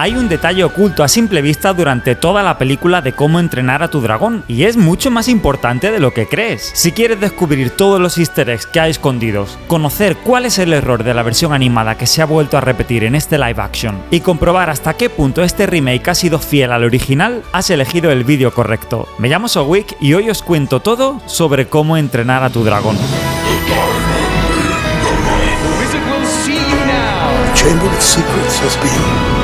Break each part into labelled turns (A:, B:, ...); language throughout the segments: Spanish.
A: Hay un detalle oculto a simple vista durante toda la película de cómo entrenar a tu dragón, y es mucho más importante de lo que crees. Si quieres descubrir todos los easter eggs que hay escondidos, conocer cuál es el error de la versión animada que se ha vuelto a repetir en este live action, y comprobar hasta qué punto este remake ha sido fiel al original, has elegido el vídeo correcto. Me llamo Sowick y hoy os cuento todo sobre cómo entrenar a tu dragón.
B: Chamber of Secrets has been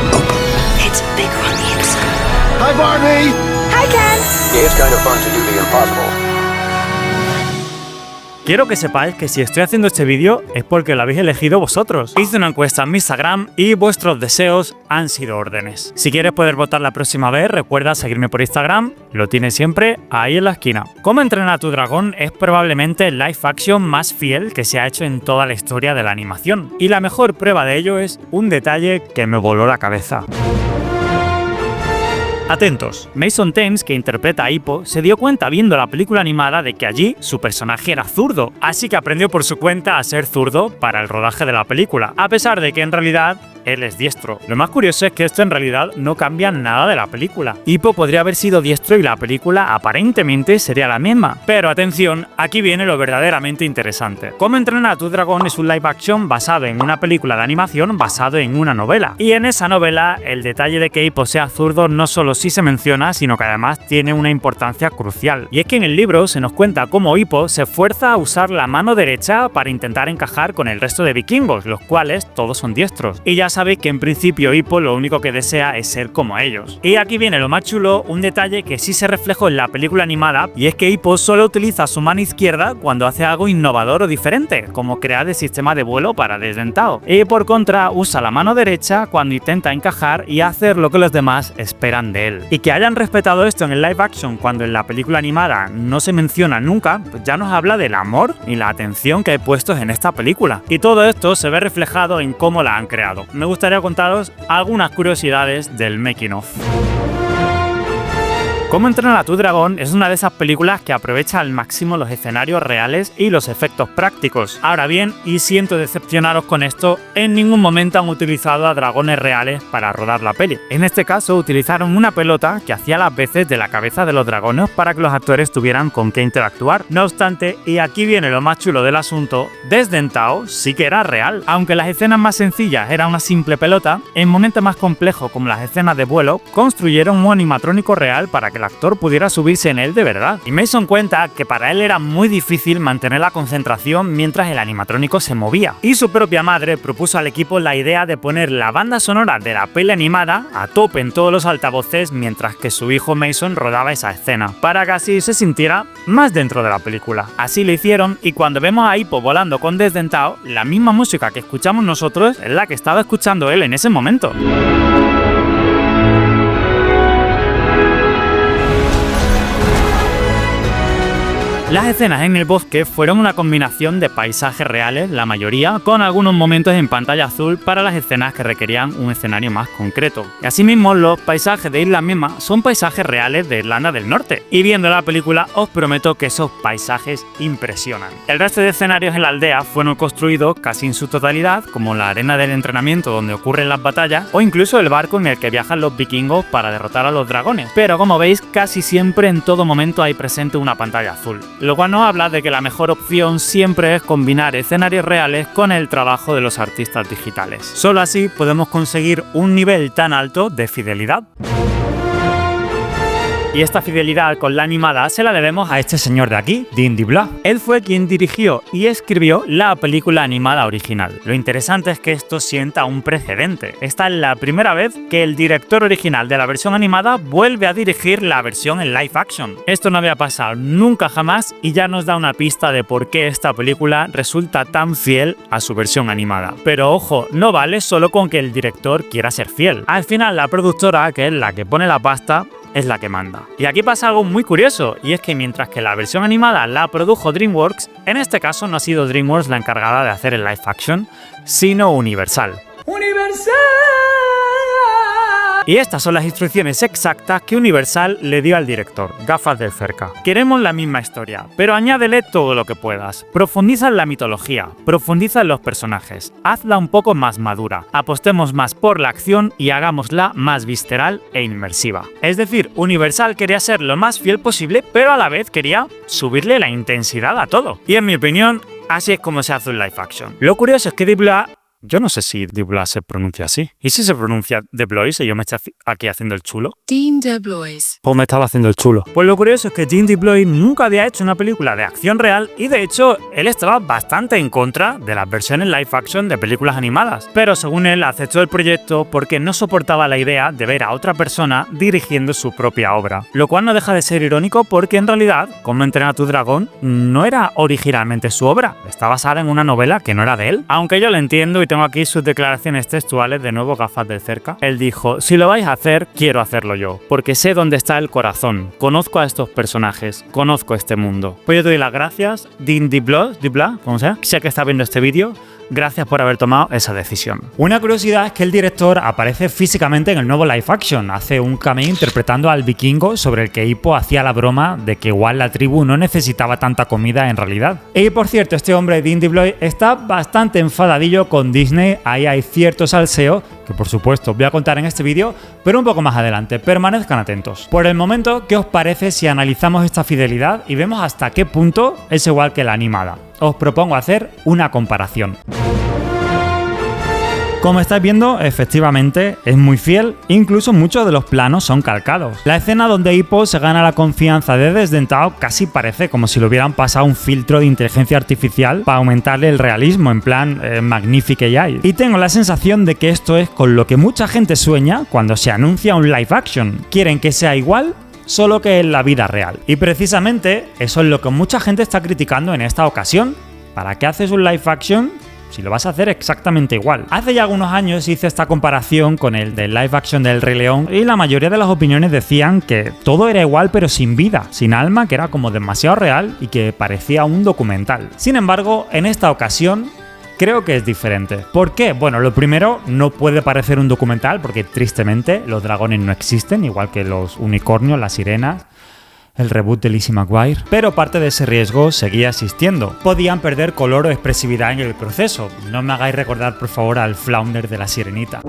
B: opened.
C: It's bigger on the inside.
B: Hi, Barbie!
C: Hi, Ken!
D: It's kind of fun to do the impossible.
A: Quiero que sepáis que si estoy haciendo este vídeo es porque lo habéis elegido vosotros. Hice una encuesta en mi Instagram y vuestros deseos han sido órdenes. Si quieres poder votar la próxima vez, recuerda seguirme por Instagram, lo tienes siempre ahí en la esquina. Cómo entrenar a tu dragón es probablemente el live action más fiel que se ha hecho en toda la historia de la animación. Y la mejor prueba de ello es un detalle que me voló la cabeza. Atentos, Mason Thames, que interpreta a Hippo, se dio cuenta viendo la película animada de que allí su personaje era zurdo, así que aprendió por su cuenta a ser zurdo para el rodaje de la película, a pesar de que en realidad él es diestro. Lo más curioso es que esto en realidad no cambia nada de la película. Hippo podría haber sido diestro y la película aparentemente sería la misma. Pero atención, aquí viene lo verdaderamente interesante. Cómo entrenar a tu dragón es un live action basado en una película de animación basado en una novela. Y en esa novela, el detalle de que Hippo sea zurdo no solo sí se menciona, sino que además tiene una importancia crucial. Y es que en el libro se nos cuenta cómo Hippo se esfuerza a usar la mano derecha para intentar encajar con el resto de vikingos, los cuales todos son diestros. Y ya sabéis que en principio Hippo lo único que desea es ser como ellos. Y aquí viene lo más chulo, un detalle que sí se reflejó en la película animada, y es que Hippo solo utiliza su mano izquierda cuando hace algo innovador o diferente, como crear el sistema de vuelo para desdentado. Y por contra usa la mano derecha cuando intenta encajar y hacer lo que los demás esperan de él. Y que hayan respetado esto en el live action cuando en la película animada no se menciona nunca, pues ya nos habla del amor y la atención que hay puestos en esta película. Y todo esto se ve reflejado en cómo la han creado. Me gustaría contaros algunas curiosidades del making of. Cómo entrenar a tu dragón es una de esas películas que aprovecha al máximo los escenarios reales y los efectos prácticos. Ahora bien, y siento decepcionaros con esto, en ningún momento han utilizado a dragones reales para rodar la peli. En este caso utilizaron una pelota que hacía las veces de la cabeza de los dragones para que los actores tuvieran con qué interactuar. No obstante, y aquí viene lo más chulo del asunto, Desdentado sí que era real. Aunque las escenas más sencillas era una simple pelota, en momentos más complejos como las escenas de vuelo, construyeron un animatrónico real para que el actor pudiera subirse en él de verdad. Y Mason cuenta que para él era muy difícil mantener la concentración mientras el animatrónico se movía. Y su propia madre propuso al equipo la idea de poner la banda sonora de la peli animada a tope en todos los altavoces mientras que su hijo Mason rodaba esa escena, para que así se sintiera más dentro de la película. Así lo hicieron, y cuando vemos a Hippo volando con Desdentado, la misma música que escuchamos nosotros es la que estaba escuchando él en ese momento. Las escenas en el bosque fueron una combinación de paisajes reales, la mayoría, con algunos momentos en pantalla azul para las escenas que requerían un escenario más concreto. Y asimismo, los paisajes de Islas mismas son paisajes reales de Irlanda del Norte. Y viendo la película, os prometo que esos paisajes impresionan. El resto de escenarios en la aldea fueron construidos casi en su totalidad, como la arena del entrenamiento donde ocurren las batallas, o incluso el barco en el que viajan los vikingos para derrotar a los dragones. Pero como veis, casi siempre en todo momento hay presente una pantalla azul. Lo cual nos habla de que la mejor opción siempre es combinar escenarios reales con el trabajo de los artistas digitales. Solo así podemos conseguir un nivel tan alto de fidelidad. Y esta fidelidad con la animada se la debemos a este señor de aquí, Dean DeBlois. Él fue quien dirigió y escribió la película animada original. Lo interesante es que esto sienta un precedente. Esta es la primera vez que el director original de la versión animada vuelve a dirigir la versión en live action. Esto no había pasado nunca jamás y ya nos da una pista de por qué esta película resulta tan fiel a su versión animada. Pero ojo, no vale solo con que el director quiera ser fiel. Al final la productora, que es la que pone la pasta, es la que manda. Y aquí pasa algo muy curioso, y es que mientras que la versión animada la produjo DreamWorks, en este caso no ha sido DreamWorks la encargada de hacer el live action, sino Universal. Y estas son las instrucciones exactas que Universal le dio al director, gafas de cerca. Queremos la misma historia, pero añádele todo lo que puedas. Profundiza en la mitología, profundiza en los personajes, hazla un poco más madura, apostemos más por la acción y hagámosla más visceral e inmersiva. Es decir, Universal quería ser lo más fiel posible, pero a la vez quería subirle la intensidad a todo. Y en mi opinión, así es como se hace un live action. Lo curioso es que Deep Blue, yo no sé si Deep Blue se pronuncia así. ¿Y si se pronuncia Deep Blue y yo me estoy aquí haciendo el chulo?
C: Dean DeBlois.
A: Pues me estaba haciendo el chulo. Pues lo curioso es que Dean DeBlois nunca había hecho una película de acción real y de hecho él estaba bastante en contra de las versiones live action de películas animadas. Pero según él aceptó el proyecto porque no soportaba la idea de ver a otra persona dirigiendo su propia obra. Lo cual no deja de ser irónico porque en realidad Cómo entrenar a tu dragón no era originalmente su obra. Está basada en una novela que no era de él. Aunque yo lo entiendo y tengo aquí sus declaraciones textuales, de nuevo gafas de cerca. Él dijo: si lo vais a hacer, quiero hacerlo yo, porque sé dónde está el corazón, conozco a estos personajes, conozco este mundo. Pues yo te doy las gracias, Dean DeBlois, como sea, sé que está viendo este vídeo. Gracias por haber tomado esa decisión. Una curiosidad es que el director aparece físicamente en el nuevo live action. Hace un cameo interpretando al vikingo sobre el que Hippo hacía la broma de que igual la tribu no necesitaba tanta comida en realidad. Y por cierto, este hombre, Dean DeBlois, está bastante enfadadillo con Disney. Ahí hay cierto salseo que por supuesto voy a contar en este vídeo, pero un poco más adelante. Permanezcan atentos. Por el momento, ¿qué os parece si analizamos esta fidelidad y vemos hasta qué punto es igual que la animada? Os propongo hacer una comparación. Como estáis viendo, efectivamente es muy fiel, incluso muchos de los planos son calcados. La escena donde Hippo se gana la confianza de Desdentado casi parece como si le hubieran pasado un filtro de inteligencia artificial para aumentarle el realismo, en plan Magnifique AI. Y tengo la sensación de que esto es con lo que mucha gente sueña cuando se anuncia un live action. Quieren que sea igual, solo que en la vida real. Y precisamente eso es lo que mucha gente está criticando en esta ocasión. ¿Para qué haces un live action si lo vas a hacer exactamente igual? Hace ya algunos años hice esta comparación con el del live action del Rey León y la mayoría de las opiniones decían que todo era igual pero sin vida, sin alma, que era como demasiado real y que parecía un documental. Sin embargo, en esta ocasión creo que es diferente. ¿Por qué? Bueno, lo primero, no puede parecer un documental porque tristemente los dragones no existen, igual que los unicornios, las sirenas, el reboot de Lizzie McGuire, pero parte de ese riesgo seguía existiendo. Podían perder color o expresividad en el proceso. No me hagáis recordar por favor al flounder de la sirenita.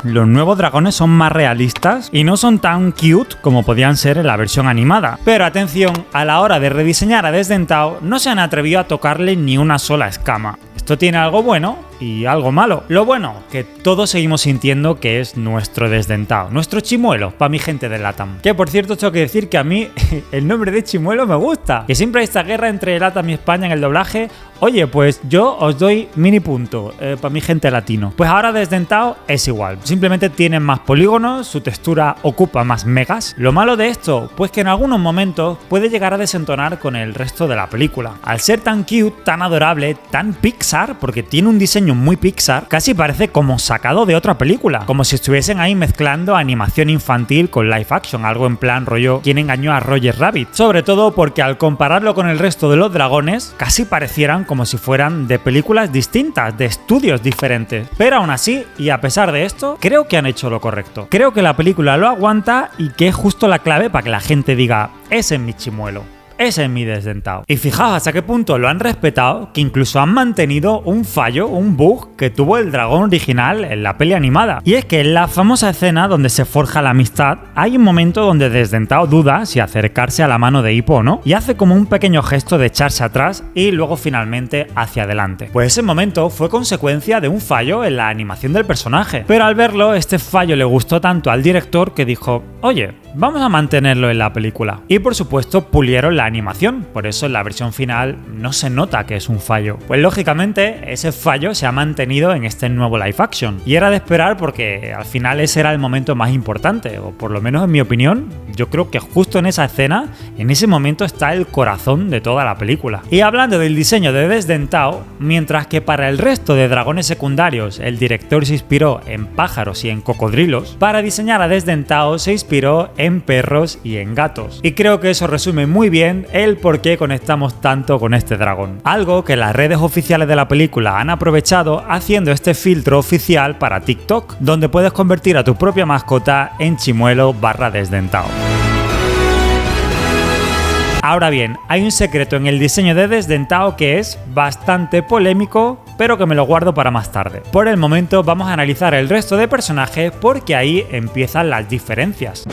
A: Los nuevos dragones son más realistas y no son tan cute como podían ser en la versión animada. Pero atención, a la hora de rediseñar a Desdentado no se han atrevido a tocarle ni una sola escama. Esto tiene algo bueno y algo malo. Lo bueno, que todos seguimos sintiendo que es nuestro Desdentado, nuestro Chimuelo, para mi gente de LATAM. Que por cierto tengo que decir que a mí el nombre de Chimuelo me gusta. Que siempre hay esta guerra entre LATAM y España en el doblaje. Oye, pues yo os doy mini punto para mi gente latino. Pues ahora Desdentado es igual, simplemente tiene más polígonos, su textura ocupa más megas. Lo malo de esto, pues que en algunos momentos puede llegar a desentonar con el resto de la película. Al ser tan cute, tan adorable, tan Pixar, porque tiene un diseño muy Pixar, casi parece como sacado de otra película, como si estuviesen ahí mezclando animación infantil con live action, algo en plan rollo ¿Quién engañó a Roger Rabbit? Sobre todo porque al compararlo con el resto de los dragones, casi parecieran como si fueran de películas distintas, de estudios diferentes. Pero aún así, y a pesar de esto, creo que han hecho lo correcto. Creo que la película lo aguanta y que es justo la clave para que la gente diga: ese es mi Chimuelo. Ese es mi Desdentado. Y fijaos hasta qué punto lo han respetado, que incluso han mantenido un fallo, un bug que tuvo el dragón original en la peli animada. Y es que en la famosa escena donde se forja la amistad, hay un momento donde Desdentado duda si acercarse a la mano de Hippo o no, y hace como un pequeño gesto de echarse atrás y luego finalmente hacia adelante. Pues ese momento fue consecuencia de un fallo en la animación del personaje. Pero al verlo, este fallo le gustó tanto al director que dijo: oye, vamos a mantenerlo en la película. Y por supuesto pulieron la animación, por eso en la versión final no se nota que es un fallo. Pues lógicamente ese fallo se ha mantenido en este nuevo live action. Y era de esperar porque al final ese era el momento más importante, o por lo menos en mi opinión, yo creo que justo en esa escena, en ese momento está el corazón de toda la película. Y hablando del diseño de Desdentado, mientras que para el resto de dragones secundarios el director se inspiró en pájaros y en cocodrilos, para diseñar a Desdentado se inspiró en perros y en gatos. Y creo que eso resume muy bien bien el por qué conectamos tanto con este dragón. Algo que las redes oficiales de la película han aprovechado haciendo este filtro oficial para TikTok, donde puedes convertir a tu propia mascota en chimuelo / desdentado. Ahora bien, hay un secreto en el diseño de Desdentado que es bastante polémico, pero que me lo guardo para más tarde. Por el momento vamos a analizar el resto de personajes porque ahí empiezan las diferencias.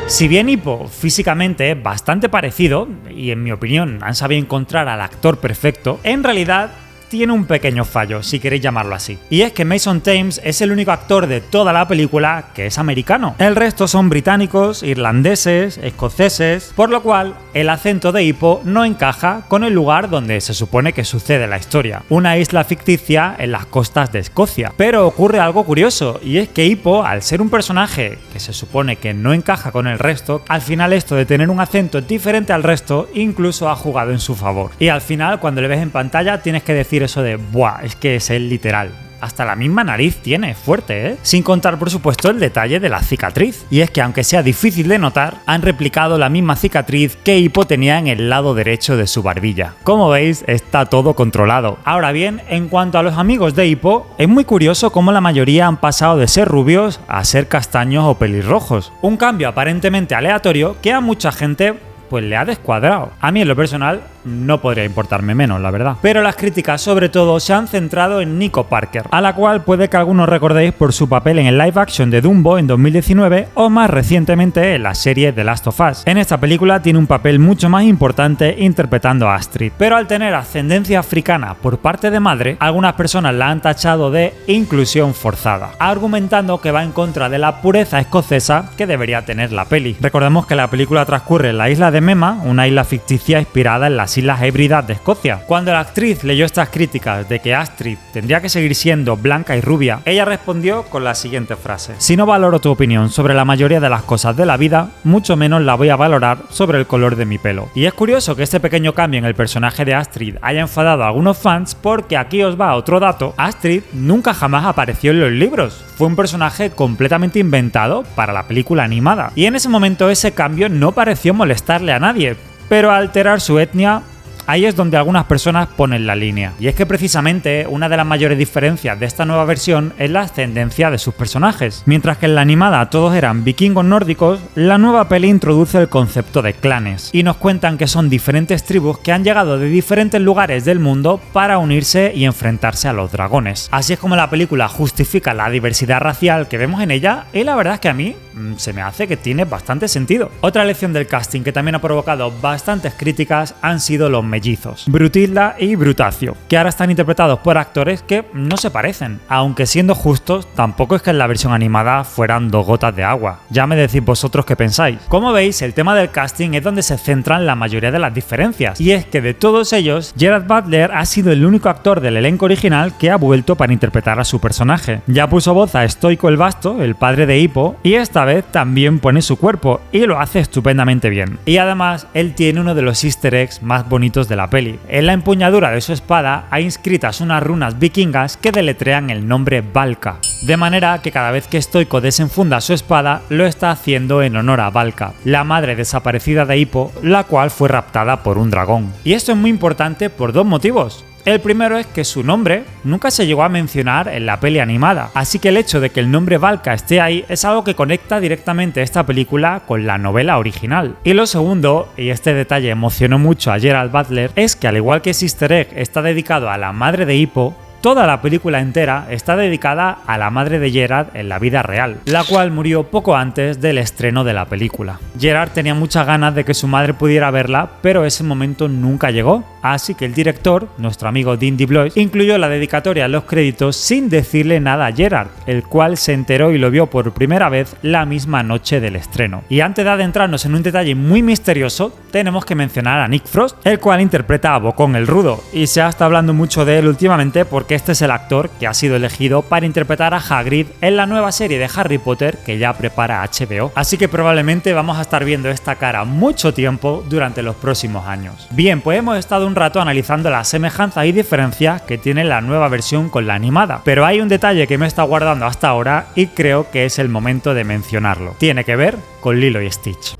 A: Si bien Hippo físicamente es bastante parecido, y en mi opinión han sabido encontrar al actor perfecto, en realidad tiene un pequeño fallo, si queréis llamarlo así. Y es que Mason Thames es el único actor de toda la película que es americano. El resto son británicos, irlandeses, escoceses, por lo cual el acento de Hippo no encaja con el lugar donde se supone que sucede la historia, una isla ficticia en las costas de Escocia. Pero ocurre algo curioso, y es que Hippo, al ser un personaje que se supone que no encaja con el resto, al final esto de tener un acento diferente al resto incluso ha jugado en su favor. Y al final, cuando le ves en pantalla, tienes que decir eso de ¡buah! Es que es el literal. Hasta la misma nariz tiene, fuerte, ¿eh? Sin contar, por supuesto, el detalle de la cicatriz. Y es que, aunque sea difícil de notar, han replicado la misma cicatriz que Hippo tenía en el lado derecho de su barbilla. Como veis, está todo controlado. Ahora bien, en cuanto a los amigos de Hippo, es muy curioso cómo la mayoría han pasado de ser rubios a ser castaños o pelirrojos. Un cambio aparentemente aleatorio que a mucha gente pues le ha descuadrado. A mí en lo personal no podría importarme menos, la verdad. Pero las críticas sobre todo se han centrado en Nico Parker, a la cual puede que algunos recordéis por su papel en el live action de Dumbo en 2019 o más recientemente en la serie The Last of Us. En esta película tiene un papel mucho más importante interpretando a Astrid, pero al tener ascendencia africana por parte de madre, algunas personas la han tachado de inclusión forzada, argumentando que va en contra de la pureza escocesa que debería tener la peli. Recordemos que la película transcurre en la isla de Mema, una isla ficticia inspirada en las Islas Hébridas de Escocia. Cuando la actriz leyó estas críticas de que Astrid tendría que seguir siendo blanca y rubia, ella respondió con la siguiente frase: si no valoro tu opinión sobre la mayoría de las cosas de la vida, mucho menos la voy a valorar sobre el color de mi pelo. Y es curioso que este pequeño cambio en el personaje de Astrid haya enfadado a algunos fans, porque aquí os va otro dato: Astrid nunca jamás apareció en los libros, fue un personaje completamente inventado para la película animada, y en ese momento ese cambio no pareció molestarle a nadie, pero al alterar su etnia, ahí es donde algunas personas ponen la línea. Y es que precisamente una de las mayores diferencias de esta nueva versión es la ascendencia de sus personajes. Mientras que en la animada todos eran vikingos nórdicos, la nueva peli introduce el concepto de clanes y nos cuentan que son diferentes tribus que han llegado de diferentes lugares del mundo para unirse y enfrentarse a los dragones. Así es como la película justifica la diversidad racial que vemos en ella, y la verdad es que a mí se me hace que tiene bastante sentido. Otra lección del casting que también ha provocado bastantes críticas han sido los mellizos, Brutilda y Brutacio, que ahora están interpretados por actores que no se parecen, aunque siendo justos, tampoco es que en la versión animada fueran dos gotas de agua. Ya me decís vosotros qué pensáis. Como veis, el tema del casting es donde se centran la mayoría de las diferencias, y es que de todos ellos, Gerard Butler ha sido el único actor del elenco original que ha vuelto para interpretar a su personaje. Ya puso voz a Stoico el Vasto, el padre de Hippo, y esta vez también pone su cuerpo, y lo hace estupendamente bien. Y además, él tiene uno de los easter eggs más bonitos de la peli. En la empuñadura de su espada hay inscritas unas runas vikingas que deletrean el nombre Valka, de manera que cada vez que Stoico desenfunda su espada lo está haciendo en honor a Valka, la madre desaparecida de Hippo, la cual fue raptada por un dragón. Y esto es muy importante por dos motivos. El primero es que su nombre nunca se llegó a mencionar en la peli animada, así que el hecho de que el nombre Valka esté ahí es algo que conecta directamente esta película con la novela original. Y lo segundo, y este detalle emocionó mucho a Gerard Butler, es que al igual que ese easter egg está dedicado a la madre de Hippo, toda la película entera está dedicada a la madre de Gerard en la vida real, la cual murió poco antes del estreno de la película. Gerard tenía muchas ganas de que su madre pudiera verla, pero ese momento nunca llegó, así que el director, nuestro amigo Dean DeBlois, incluyó la dedicatoria en los créditos sin decirle nada a Gerard, el cual se enteró y lo vio por primera vez la misma noche del estreno. Y antes de adentrarnos en un detalle muy misterioso, tenemos que mencionar a Nick Frost, el cual interpreta a Bocón el Rudo, y se ha estado hablando mucho de él últimamente porque este es el actor que ha sido elegido para interpretar a Hagrid en la nueva serie de Harry Potter que ya prepara HBO. Así que probablemente vamos a estar viendo esta cara mucho tiempo durante los próximos años. Bien, pues hemos estado un rato analizando las semejanzas y diferencias que tiene la nueva versión con la animada, pero hay un detalle que me está guardando hasta ahora y creo que es el momento de mencionarlo. Tiene que ver con Lilo y Stitch.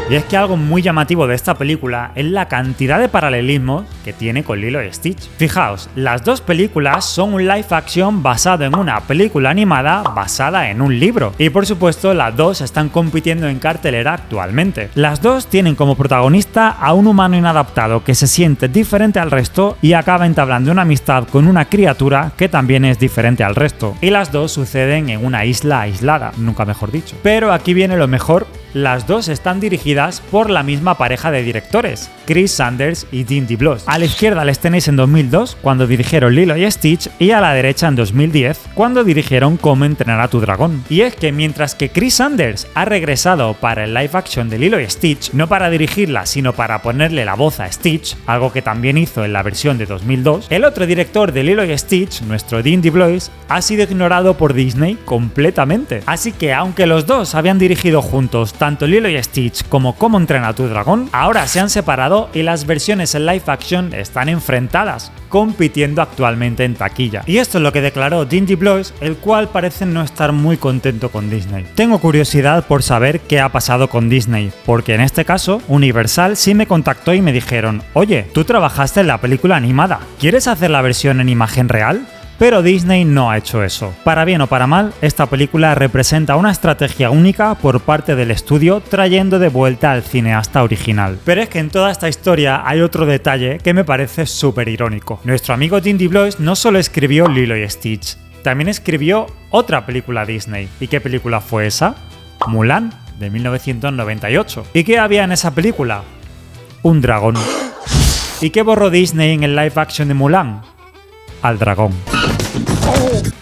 A: Y es que algo muy llamativo de esta película es la cantidad de paralelismos que tiene con Lilo y Stitch. Fijaos, las dos películas son un live action basado en una película animada basada en un libro. Y por supuesto, las dos están compitiendo en cartelera actualmente. Las dos tienen como protagonista a un humano inadaptado que se siente diferente al resto y acaba entablando una amistad con una criatura que también es diferente al resto. Y las dos suceden en una isla aislada, nunca mejor dicho. Pero aquí viene lo mejor. Las dos están dirigidas por la misma pareja de directores, Chris Sanders y Dean DeBlois. A la izquierda les tenéis en 2002, cuando dirigieron Lilo y Stitch, y a la derecha en 2010, cuando dirigieron Cómo entrenar a tu dragón. Y es que mientras que Chris Sanders ha regresado para el live action de Lilo y Stitch, no para dirigirla, sino para ponerle la voz a Stitch, algo que también hizo en la versión de 2002, el otro director de Lilo y Stitch, nuestro Dean DeBlois, ha sido ignorado por Disney completamente. Así que aunque los dos habían dirigido juntos tanto Lilo y Stitch como Cómo entrenar a tu dragón, ahora se han separado y las versiones en live action están enfrentadas, compitiendo actualmente en taquilla. Y esto es lo que declaró Dean DeBlois, el cual parece no estar muy contento con Disney. Tengo curiosidad por saber qué ha pasado con Disney, porque en este caso, Universal sí me contactó y me dijeron: oye, tú trabajaste en la película animada, ¿quieres hacer la versión en imagen real? Pero Disney no ha hecho eso. Para bien o para mal, esta película representa una estrategia única por parte del estudio trayendo de vuelta al cineasta original. Pero es que en toda esta historia hay otro detalle que me parece súper irónico. Nuestro amigo Dean DeBlois no solo escribió Lilo y Stitch, también escribió otra película Disney. ¿Y qué película fue esa? Mulan, de 1998. ¿Y qué había en esa película? Un dragón. ¿Y qué borró Disney en el live action de Mulan? Al dragón.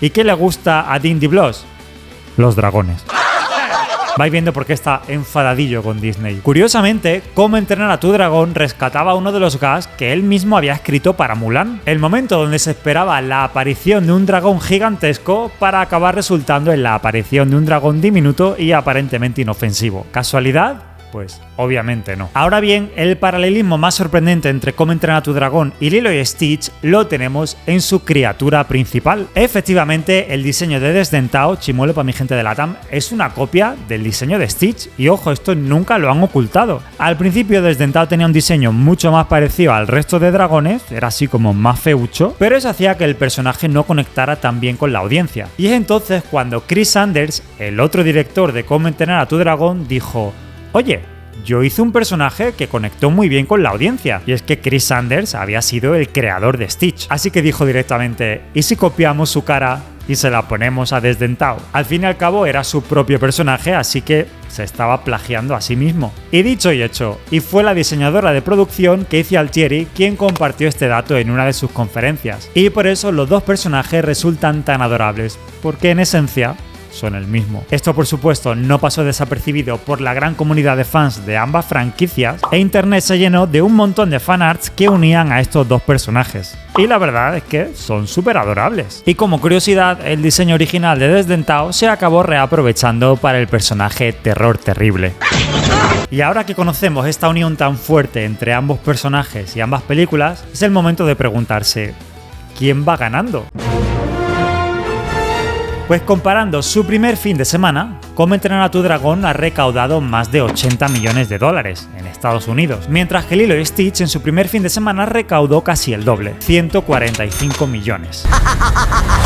A: ¿Y qué le gusta a Dean DeBlois? Los dragones. Vais viendo por qué está enfadadillo con Disney. Curiosamente, Cómo entrenar a tu dragón rescataba uno de los gags que él mismo había escrito para Mulan, el momento donde se esperaba la aparición de un dragón gigantesco para acabar resultando en la aparición de un dragón diminuto y aparentemente inofensivo. ¿Casualidad? Pues obviamente no. Ahora bien, el paralelismo más sorprendente entre Cómo entrenar a tu dragón y Lilo y Stitch lo tenemos en su criatura principal. Efectivamente, el diseño de Desdentado, chimuelo para mi gente de LATAM, es una copia del diseño de Stitch y ojo, esto nunca lo han ocultado. Al principio Desdentado tenía un diseño mucho más parecido al resto de dragones, era así como más feucho, pero eso hacía que el personaje no conectara tan bien con la audiencia. Y es entonces cuando Chris Sanders, el otro director de Cómo entrenar a tu dragón, dijo: oye, yo hice un personaje que conectó muy bien con la audiencia. Y es que Chris Sanders había sido el creador de Stitch. Así que dijo directamente: ¿y si copiamos su cara y se la ponemos a Desdentado? Al fin y al cabo era su propio personaje, así que se estaba plagiando a sí mismo. Y dicho y hecho, y fue la diseñadora de producción Kathy Altieri quien compartió este dato en una de sus conferencias. Y por eso los dos personajes resultan tan adorables, porque en esencia son el mismo. Esto por supuesto no pasó desapercibido por la gran comunidad de fans de ambas franquicias e internet se llenó de un montón de fanarts que unían a estos dos personajes. Y la verdad es que son súper adorables. Y como curiosidad, el diseño original de Desdentado se acabó reaprovechando para el personaje Terror Terrible. Y ahora que conocemos esta unión tan fuerte entre ambos personajes y ambas películas, es el momento de preguntarse: ¿quién va ganando? Pues comparando su primer fin de semana, Cómo entrenar a tu dragón ha recaudado más de 80 millones de dólares en Estados Unidos, mientras que Lilo y Stitch en su primer fin de semana recaudó casi el doble, 145 millones.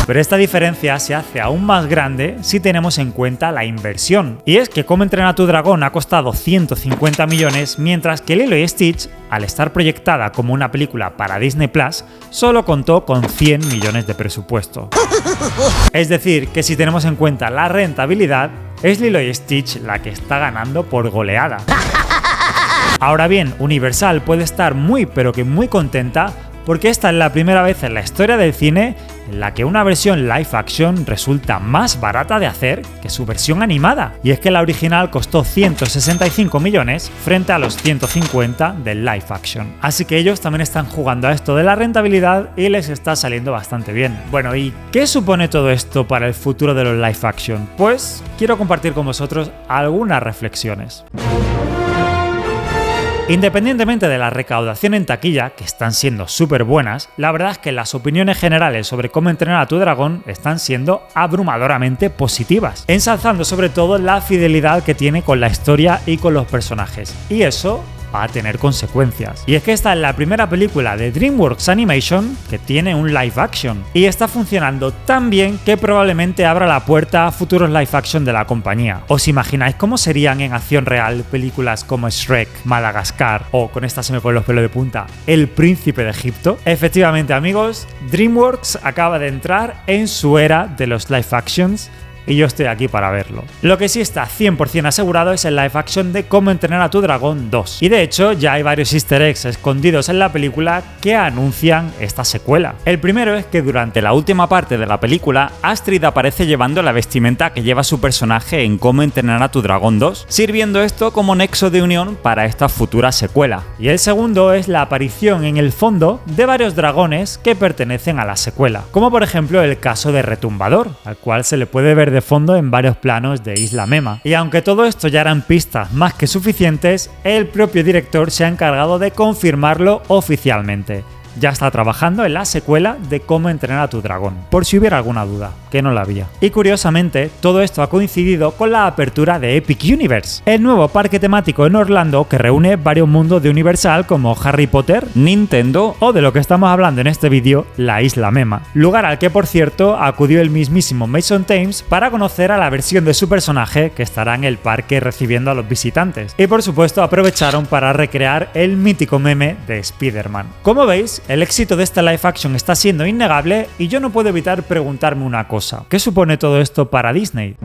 A: Pero esta diferencia se hace aún más grande si tenemos en cuenta la inversión. Y es que Cómo entrenar a tu dragón ha costado 150 millones, mientras que Lilo y Stitch, al estar proyectada como una película para Disney Plus, solo contó con 100 millones de presupuesto. Es decir, que si tenemos en cuenta la rentabilidad, es Lilo y Stitch la que está ganando por goleada. Ahora bien, Universal puede estar muy pero que muy contenta porque esta es la primera vez en la historia del cine en la que una versión live action resulta más barata de hacer que su versión animada. Y es que la original costó 165 millones frente a los 150 del live action. Así que ellos también están jugando a esto de la rentabilidad y les está saliendo bastante bien. Bueno, ¿y qué supone todo esto para el futuro de los live action? Pues quiero compartir con vosotros algunas reflexiones. Independientemente de la recaudación en taquilla, que están siendo súper buenas, la verdad es que las opiniones generales sobre Cómo entrenar a tu dragón están siendo abrumadoramente positivas, ensalzando sobre todo la fidelidad que tiene con la historia y con los personajes. Y eso va a tener consecuencias. Y es que esta es la primera película de DreamWorks Animation que tiene un live action y está funcionando tan bien que probablemente abra la puerta a futuros live action de la compañía. ¿Os imagináis cómo serían en acción real películas como Shrek, Madagascar o, con esta se me ponen los pelos de punta, El Príncipe de Egipto? Efectivamente, amigos, DreamWorks acaba de entrar en su era de los live actions y yo estoy aquí para verlo. Lo que sí está 100% asegurado es el live action de Cómo entrenar a tu dragón 2. Y de hecho ya hay varios easter eggs escondidos en la película que anuncian esta secuela. El primero es que durante la última parte de la película, Astrid aparece llevando la vestimenta que lleva su personaje en Cómo entrenar a tu dragón 2, sirviendo esto como nexo de unión para esta futura secuela. Y el segundo es la aparición en el fondo de varios dragones que pertenecen a la secuela, como por ejemplo el caso de Retumbador, al cual se le puede ver de fondo en varios planos de Isla Mema. Y aunque todo esto ya eran pistas más que suficientes, el propio director se ha encargado de confirmarlo oficialmente. Ya está trabajando en la secuela de Cómo entrenar a tu dragón, por si hubiera alguna duda, que no la había. Y curiosamente, todo esto ha coincidido con la apertura de Epic Universe, el nuevo parque temático en Orlando que reúne varios mundos de Universal como Harry Potter, Nintendo o, de lo que estamos hablando en este vídeo, la Isla Mema. Lugar al que, por cierto, acudió el mismísimo Mason Thames para conocer a la versión de su personaje que estará en el parque recibiendo a los visitantes. Y por supuesto aprovecharon para recrear el mítico meme de Spider-Man. Como veis, el éxito de este live action está siendo innegable y yo no puedo evitar preguntarme una cosa. ¿Qué supone todo esto para Disney?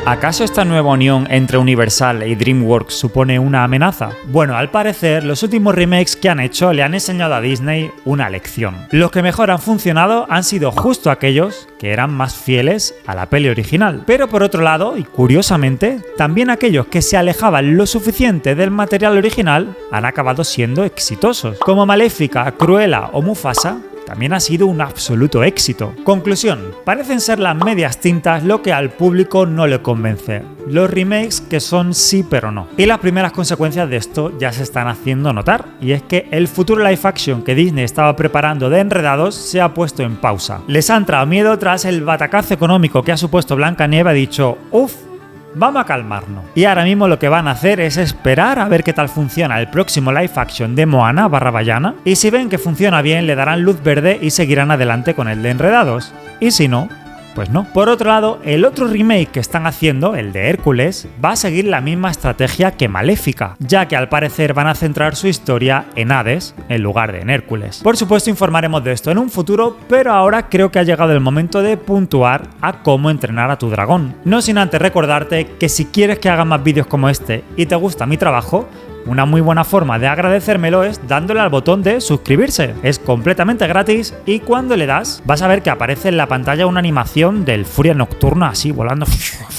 A: ¿Acaso esta nueva unión entre Universal y DreamWorks supone una amenaza? Bueno, al parecer, los últimos remakes que han hecho le han enseñado a Disney una lección. Los que mejor han funcionado han sido justo aquellos que eran más fieles a la peli original. Pero por otro lado, y curiosamente, también aquellos que se alejaban lo suficiente del material original han acabado siendo exitosos. Como Maléfica, Cruella o Mufasa, también ha sido un absoluto éxito. Conclusión, parecen ser las medias tintas lo que al público no le convence. Los remakes que son sí pero no. Y las primeras consecuencias de esto ya se están haciendo notar. Y es que el futuro live action que Disney estaba preparando de Enredados se ha puesto en pausa. Les ha entrado miedo tras el batacazo económico que ha supuesto Blancanieves. Ha dicho, uff, vamos a calmarnos. Y ahora mismo lo que van a hacer es esperar a ver qué tal funciona el próximo live action de Moana /Bayana, y si ven que funciona bien le darán luz verde y seguirán adelante con el de Enredados. Y si no, pues no. Por otro lado, el otro remake que están haciendo, el de Hércules, va a seguir la misma estrategia que Maléfica, ya que al parecer van a centrar su historia en Hades en lugar de en Hércules. Por supuesto informaremos de esto en un futuro, pero ahora creo que ha llegado el momento de puntuar a Cómo entrenar a tu dragón. No sin antes recordarte que si quieres que haga más vídeos como este y te gusta mi trabajo, una muy buena forma de agradecérmelo es dándole al botón de suscribirse. Es completamente gratis y cuando le das vas a ver que aparece en la pantalla una animación del Furia Nocturna así volando.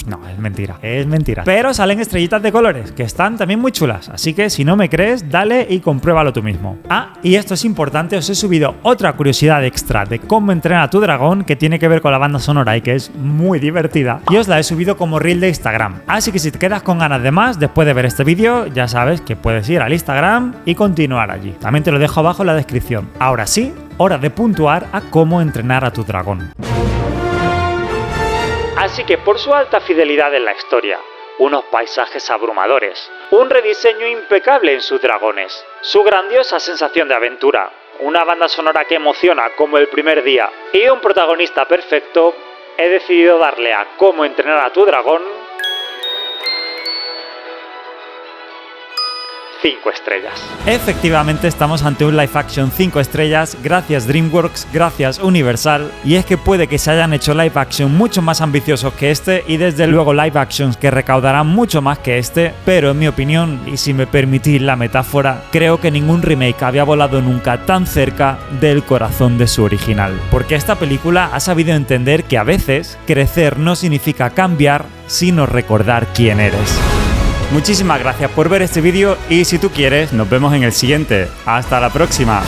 A: No, es mentira. Pero salen estrellitas de colores que están también muy chulas, así que si no me crees, dale y compruébalo tú mismo. Ah, y esto es importante, os he subido otra curiosidad extra de Cómo entrenar a tu dragón que tiene que ver con la banda sonora y que es muy divertida, y os la he subido como reel de Instagram. Así que si te quedas con ganas de más después de ver este vídeo, ya sabes que puedes ir al Instagram y continuar allí. También te lo dejo abajo en la descripción. Ahora sí, hora de puntuar a Cómo entrenar a tu dragón. Así que por su alta fidelidad en la historia, unos paisajes abrumadores, un rediseño impecable en sus dragones, su grandiosa sensación de aventura, una banda sonora que emociona como el primer día y un protagonista perfecto, he decidido darle a Cómo entrenar a tu dragón 5 estrellas. Efectivamente estamos ante un live action 5 estrellas, gracias DreamWorks, gracias Universal, y es que puede que se hayan hecho live action mucho más ambiciosos que este y desde luego live actions que recaudarán mucho más que este, pero en mi opinión, y si me permitís la metáfora, creo que ningún remake había volado nunca tan cerca del corazón de su original, porque esta película ha sabido entender que a veces crecer no significa cambiar, sino recordar quién eres. Muchísimas gracias por ver este vídeo y si tú quieres, nos vemos en el siguiente. ¡Hasta la próxima!